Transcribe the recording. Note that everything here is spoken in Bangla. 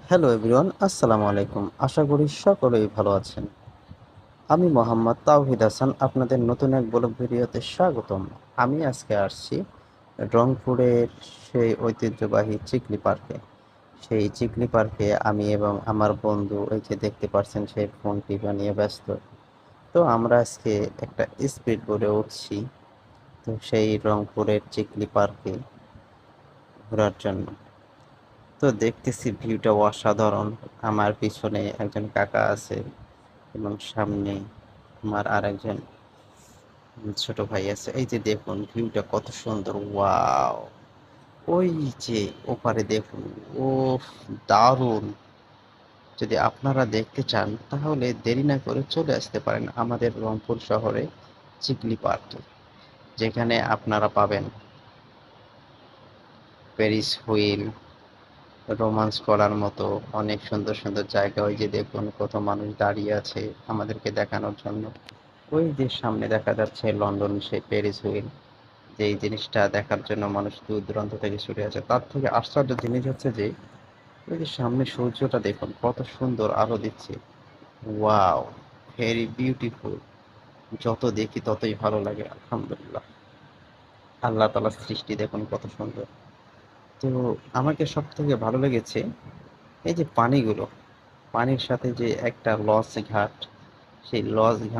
হ্যালো এভরিওয়ান, আসসালামু আলাইকুম। আশা করি সকলেই ভালো আছেন। আমি মোহাম্মদ তাওহিদ হাসান, আপনাদের নতুন এক ব্লগ ভিডিওতে স্বাগতম। আমি আজকে আসছি রংপুরের সেই ঐতিহ্যবাহী চিকলি পার্কে। সেই চিকলি পার্কে আমি এবং আমার বন্ধু, এই যে দেখতে পাচ্ছেন, সেই ফোন টিপা নিয়ে ব্যস্ত। তো আমরা আজকে একটা স্পিড বোটে উঠছি, তো সেই রংপুরের চিকলি পার্কে ঘোরার জন্য। তো দেখতেছি ভিউটা অসাধারণ। আমার পিছনে একজন কাকা আছে এবং সামনে আমার আরেকজন ছোট ভাই আছে। এই যে দেখুন ভিউটা কত সুন্দর, ওয়াও! ওই যে ওপারে দেখুন, ও দারুণ! যদি আপনারা দেখতে চান তাহলে দেরি না করে চলে আসতে পারেন আমাদের রংপুর শহরে চিকলি পার্কে, যেখানে আপনারা পাবেন প্যারিস হুইল, রোমান্স করার মতো অনেক সুন্দর সুন্দর জায়গা। ওই যে দেখুন কত মানুষ দাঁড়িয়ে আছে আমাদেরকে দেখানোর জন্য। ওই যে সামনে দেখা যাচ্ছে লন্ডন সেই প্যারিস হুইল, যে এই জিনিসটা দেখার জন্য মানুষ দূর দূরান্ত থেকে ছুটে আসে। তার থেকে আশ্চর্য জিনিস হচ্ছে যে ওই যে সামনে সূর্যটা দেখুন কত সুন্দর আলো দিচ্ছে। Wow, very beautiful! যত দেখি ততই ভালো লাগে। আলহামদুলিল্লাহ, আল্লাহ তাআলার সৃষ্টি দেখুন কত সুন্দর। তো আমাকে সব থেকে ভালো লেগেছে এই যে পানিগুলো, পানির সাথে যে একটা লঞ্চ ঘাট, সেই লঞ্চ ঘাট